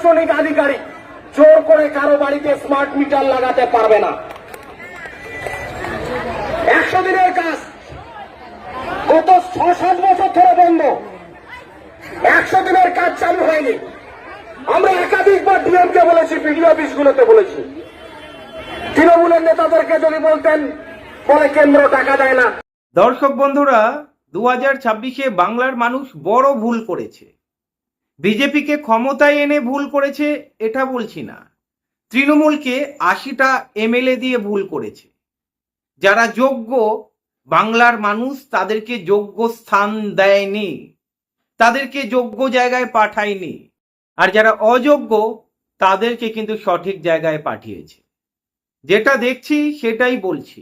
প্রশাসনিক আধিকারিক জোর করে কারো বাড়িতে স্মার্ট মিটার লাগাতে পারবে না। 100 দিনের কাজ গত 6-7 বছর ধরে বন্ধ। 100 দিনের কাজ চালু হয়নি। আমরা একাধিকবার ডিএমকে বলেছি, বিডিও অফিসগুলোতে বলেছি। তৃণমূলের নেতাদেরকে যদি বলতেন, বলে কেন্দ্র টাকা দেয় না। দর্শক বন্ধুরা, 2026-এ বাংলার মানুষ বড় ভুল করেছে। বিজেপিকে ক্ষমতায় এনে ভুল করেছে এটা বলছি না, তৃণমূলকে 80টা এমএলএ দিয়ে ভুল করেছে। যারা যোগ্য বাংলার মানুষ তাদেরকে যোগ্য স্থান দেয়নি, তাদেরকে যোগ্য জায়গায় পাঠায়নি, আর যারা অযোগ্য তাদেরকে কিন্তু সঠিক জায়গায় পাঠিয়েছে। যেটা দেখছি সেটাই বলছি।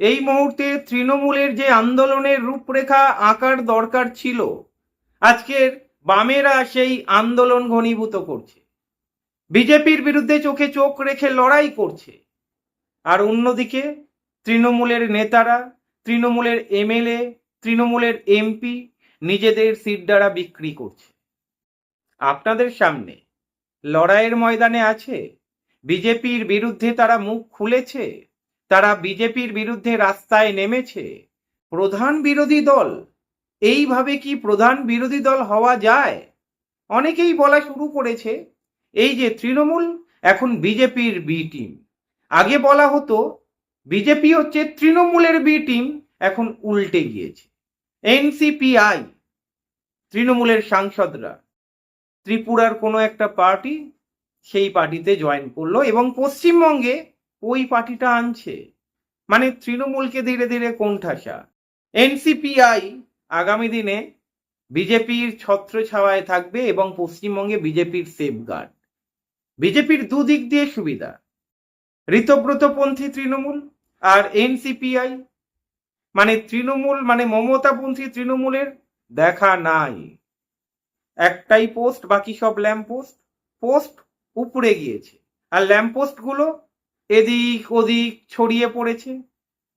এই মুহূর্তে তৃণমূলের যে আন্দোলনের রূপরেখা আঁকার দরকার ছিল, আজকের বামেরা সেই আন্দোলন ঘনীভূত করছে, বিজেপির বিরুদ্ধে চোখে চোখ রেখে লড়াই করছে। আর অন্যদিকে তৃণমূলের নেতারা, তৃণমূলের এমএলএ, তৃণমূলের এমপি নিজেদের সিট দ্বারা বিক্রি করছে। আপনাদের সামনে লড়াইয়ের ময়দানে আছে, বিজেপির বিরুদ্ধে তারা মুখ খুলেছে, তারা বিজেপির বিরুদ্ধে রাস্তায় নেমেছে। প্রধান বিরোধী দল, এইভাবে কি প্রধান বিরোধী দল হওয়া যায়? অনেকেই বলা শুরু করেছে এই যে তৃণমূল এখন বিজেপির বি টিম। আগে বলা হতো বিজেপি হচ্ছে তৃণমূলের বি টিম, এখন উল্টে গিয়েছে। এনসিপিআই, তৃণমূলের সাংসদরা ত্রিপুরার কোনো একটা পার্টি, সেই পার্টিতে জয়েন করলো এবং পশ্চিমবঙ্গে ওই পার্টিটা আনছে। মানে তৃণমূলকে ধীরে ধীরে কোণঠাসা। এনসিপিআই আগামী দিনে বিজেপির ছত্রছায়ায় থাকবে এবং পশ্চিমবঙ্গে বিজেপির সেফগার্ড। বিজেপির দুদিক দিয়ে সুবিধা, ঋতব্রতপন্থী তৃণমূল আর এনসিপিআই। মানে তৃণমূল মানে মমতাপন্থী তৃণমূলের দেখা নাই। একটাই পোস্ট, বাকি সব ল্যাম্পপোস্ট। পোস্ট উপরে গিয়েছে আর ল্যাম্পপোস্ট গুলো এদিক ওদিক ছড়িয়ে পড়েছে।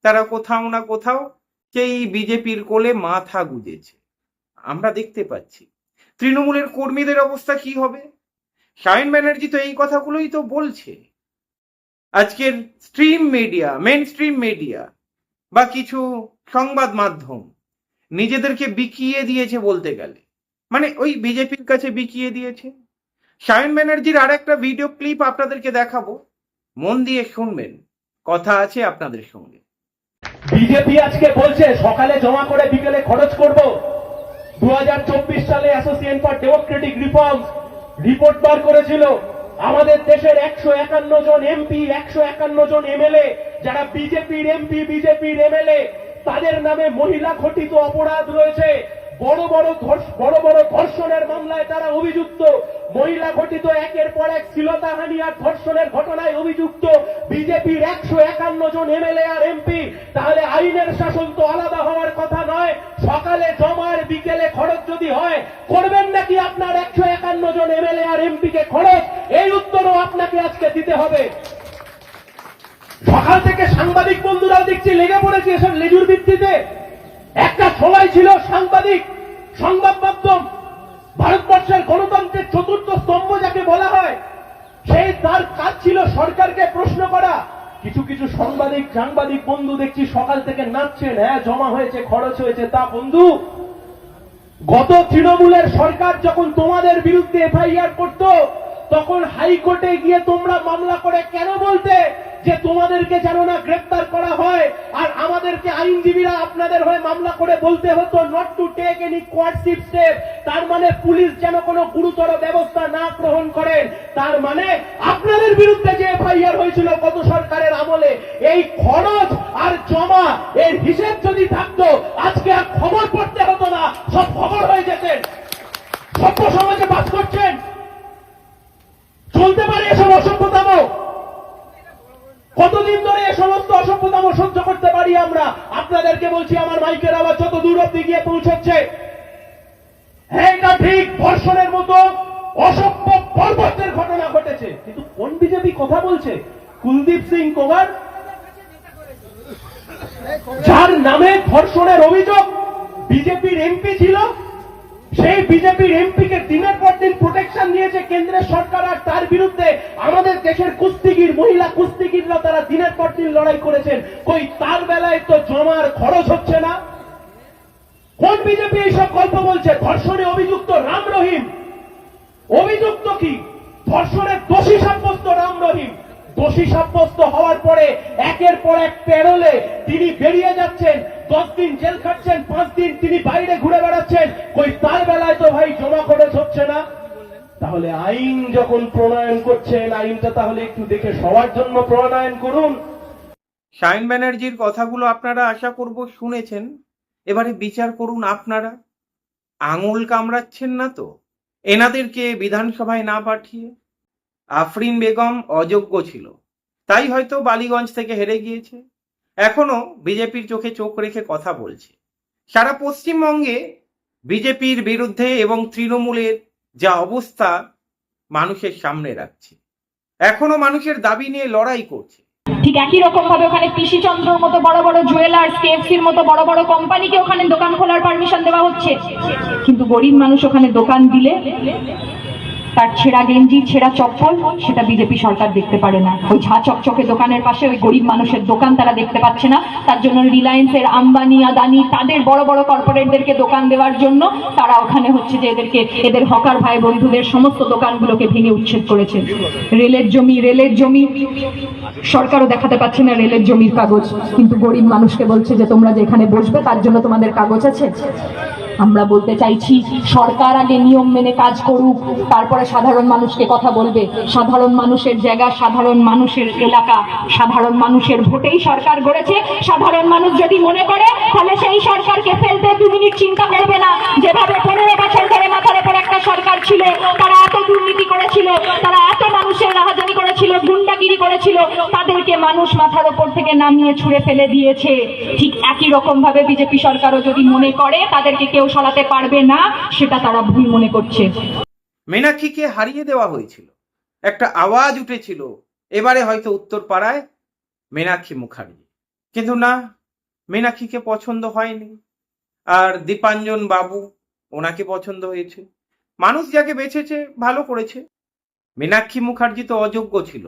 তারা কোথাও না কোথাও সেই বিজেপির কোলে মাথা গুজেছে। আমরা দেখতে পাচ্ছি তৃণমূলের কর্মীদের অবস্থা কি হবে। সায়ন ব্যানার্জি তো এই কথাগুলোই তো বলছে। আজকের stream media, main stream media বা কিছু সংবাদ মাধ্যম নিজেদেরকে বিকিয়ে দিয়েছে বলতে গেলে, মানে ওই বিজেপির কাছে বিকিয়ে দিয়েছে। সায়ন ব্যানার্জির আর একটা ভিডিও ক্লিপ আপনাদেরকে দেখাবো, মন দিয়ে শুনবেন, কথা আছে আপনাদের সঙ্গে। বিজেপি আজকে বলছে সকালে জমা করে বিকেলে খরচ করব। 2024 সালে association for democratic reforms report বার করেছিল আমাদের দেশের 151 জন এমপি, 151 জন এমএলএ যারা বিজেপির এমপি, বিজেপির এমএলএ, তাদের নামে মহিলা ঘটিত অপরাধ রয়েছে। বড় বড় ধর্ষণের মামলায় তারা অভিযুক্ত। মহিলা ঘটিত একের পর এক শ্লীলতাহানি আর ধর্ষণের ঘটনায় অভিযুক্ত বিজেপির 151 জন এমএলএ আর এমপি। তাহলে আইনের শাসন তো আলাদা হওয়ার কথা নয়। সকালে জমার বিকেলে খরচ যদি হয়, করবেন নাকি আপনার 151 জন এমএলএ আর এমপি কে খরচ? এই উত্তরও আপনাকে আজকে দিতে হবে। সকাল থেকে সাংবাদিক বন্ধুরাও দেখছি লেগে পড়েছে এসব লেজুর ভিত্তিতে। একটা সময় ছিল সাংবাদিক, সংবাদ মাধ্যম ভারতবর্ষের গণতন্ত্রের চতুর্থ স্তম্ভ যাকে বলা হয়, সেই তার কাজ ছিল সরকারকে প্রশ্ন করা। কিছু কিছু সাংবাদিক বন্ধু দেখছি সকাল থেকে নাচছেন, হ্যাঁ জমা হয়েছে, খরচ হয়েছে। তা বন্ধু, গত তৃণমূলের সরকার যখন তোমাদের বিরুদ্ধে এফআইআর করত, তখন হাইকোর্টে গিয়ে তোমরা মামলা করে কেন বলতে যে তোমাদেরকে যেন না গ্রেফতার করা হয়, আর আমাদেরকে আইনজীবীরা আপনাদের হয়ে মামলা করে বলতে হতো not to take any coercive step. তার মানে পুলিশ যেন কোনো গুরুতর ব্যবস্থা না গ্রহণ করেন। তার মানে আপনাদের বিরুদ্ধে যে এফআইআর হয়েছিল গত সরকারের আমলে, এই খরচ আর জমা এর হিসেব যদি থাকতো, আজকে আর খবর পড়তে হতো না, সব খবর হয়ে যেতেন। সভ্য সমাজে বাস করছেন, চলতে পারে এসব অসভ্যতাম? কতদিন ধরে এ সমস্ত অসভ্যতাম সহ্য করতে পারি আমরা? আপনাদেরকে বলছি, আমার মাইকের আওয়াজ যত দূর অব্দি গিয়ে পৌঁছচ্ছে, হ্যাঁ এটা ঠিক, ধর্ষণের মতো অসভ্য বর্বরদের ঘটনা ঘটেছে। কিন্তু কোন বিজেপি কথা বলছে? কুলদীপ সিং কোভার, যার নামে ধর্ষণের অভিযোগ, বিজেপির এমপি ছিল, সেই বিজেপির এমপিকে দিনের পর দিন প্রোটেকশন দিয়েছে কেন্দ্রের সরকার, আর তার বিরুদ্ধে আমাদের দেশের কুস্তিগির, মহিলা কুস্তিগিররা তারা দিনের পর দিন লড়াই করেছেন। কই তার বেলায় তো জমার খরচ হচ্ছে না? কোন বিজেপি এইসব গল্প বলছে? ধর্ষণে অভিযুক্ত রাম রহিম, অভিযুক্ত কি ধর্ষণের দোষী সাব্যস্ত রাম রহিম, দোষী সাব্যস্ত হওয়ার পরে একের পর এক প্যারোলে তিনি বেরিয়ে যাচ্ছেন, 10 দিন জেল খাটছেন, 5 দিন তিনি বাইরে ঘুরে বেড়াচ্ছেন। কই তার বেলায় তো ভাই জমা খরচ হচ্ছে না? তাহলে আইন যখন প্রণয়ন করছেন, আইনটা তাহলে একটু দেখে সবার জন্য প্রণয়ন করুন। সায়ন ব্যানার্জির কথাগুলো আপনারা আশা করব শুনেছেন। এবারে বিচার করুন আপনারা। আঙুল কামড়াচ্ছেন না তো এনাদেরকে বিধানসভায় না পাঠিয়ে? আফরিন বেগম অযোগ্য ছিল, তাই হয়তো বালিগঞ্জ থেকে হেরে গিয়েছে। এখনো বিজেপির চোখে চোখ রেখে কথা বলছে। সারা পশ্চিমবঙ্গে বিজেপির বিরুদ্ধে এবং তৃণমূলের যা অবস্থা মানুষের সামনে রাখছে। এখনো মানুষের দাবি নিয়ে লড়াই করছে। ঠিক একই রকম ভাবে ওখানে পিসি চন্দ্রর মতো বড় বড় জুয়েলার্স, কেএফসির মতো বড় বড় কোম্পানিকে ওখানে দোকান খোলার পারমিশন দেওয়া হচ্ছে, কিন্তু গরিব মানুষ ওখানে দোকান দিলে তার ছেঁড়া গেঞ্জি, ছেঁড়া চপ্পল সেটা বিজেপি সরকার দেখতে পারে না। ওই ঝা চকচকে দোকানের পাশে ওই গরিব মানুষের দোকান তারা দেখতে পাচ্ছে না। তার জন্য রিলায়েন্সের, আম্বানি, আদানি তাদের বড় বড় কর্পোরেটদেরকে দোকান দেওয়ার জন্য তারা ওখানে হচ্ছে যে এদের হকার ভাই বন্ধুদের সমস্ত দোকানগুলোকে ভেঙে উচ্ছেদ করেছে। রেলের জমি সরকারও দেখাতে পাচ্ছে না রেলের জমির কাগজ, কিন্তু গরিব মানুষকে বলছে যে তোমরা যেখানে বসবে তার জন্য তোমাদের কাগজ আছে। আমরা বলতে চাইছি সরকার আগে নিয়ম মেনে কাজ করুক, তারপরে সাধারণ মানুষকে কথা বলবে। সাধারণ মানুষের জায়গা, সাধারণ মানুষের এলাকা, সাধারণ মানুষের ভোটেই সরকার গড়েছে। সাধারণ মানুষ যদি মনে করে তাহলে সেই সরকারকে ফেলতে 2 মিনিট চিন্তা করবে না। যেভাবে 15 বছর ধরে মাথার উপর একটা সরকার ছিল, তারা এত দুর্নীতি করেছিল, তারা এত মানুষের রাহাজানি করেছিল, গুন্ডাগিরি করেছিল, তাদেরকে মানুষ মাথার উপর থেকে নামিয়ে ছুঁড়ে ফেলে দিয়েছে। ঠিক একই রকম ভাবে বিজেপি সরকারও যদি মনে করে তাদেরকে কেউ সরাতে পারবে না, সেটা তারা ভুল মনে করছে। মীনাক্ষীকে হারিয়ে দেওয়া হয়েছিল, একটা আওয়াজ উঠেছিল এবারে হয়তো উত্তর পাড়ায় মীনাক্ষী মুখার্জি, কিন্তু না, মীনাক্ষীকে পছন্দ হয়নি। আর দীপাঞ্জন বাবু, ওনাকে পছন্দ হয়েছে। মানুষ যাকে বেছেছে ভালো করেছে। মীনাক্ষী মুখার্জি তো অযোগ্য ছিল,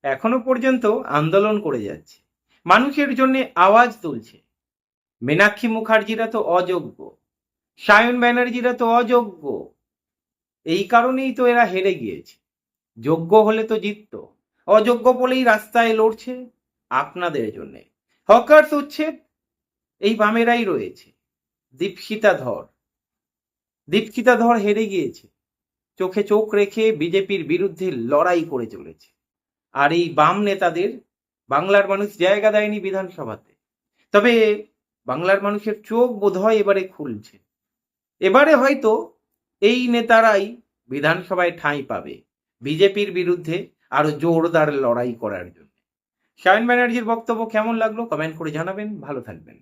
এখনো পর্যন্ত আন্দোলন করে যাচ্ছে, মানুষের জন্য আওয়াজ তুলছে। মীনাক্ষী মুখার্জিরা তো অযোগ্য, সায়ন ব্যানার্জিরা তো অযোগ্য। এই কারণেই তো এরা হেরে গিয়েছে। যোগ্য হলে তো জিততো, অযোগ্য বলেই রাস্তায় লড়ছে আপনাদের জন্যে। হকার্স উচ্ছেদ এই বামেরাই রয়েছে। দীপশিতা ধর হেরে গিয়েছে, চোখে চোখ রেখে বিজেপির বিরুদ্ধে লড়াই করে চলেছে। আর এই বাম নেতাদের বাংলার মানুষ জায়গা দেয়নি বিধানসভাতে। তবে বাংলার মানুষের চোখ বোধহয় এবারে খুলছে। এবারে হয়তো এই নেতারাই বিধানসভায় ঠাঁই পাবে বিজেপির বিরুদ্ধে আরো জোরদার লড়াই করার জন্য। সায়ন ব্যানার্জির বক্তব্য কেমন লাগলো কমেন্ট করে জানাবেন। ভালো থাকবেন।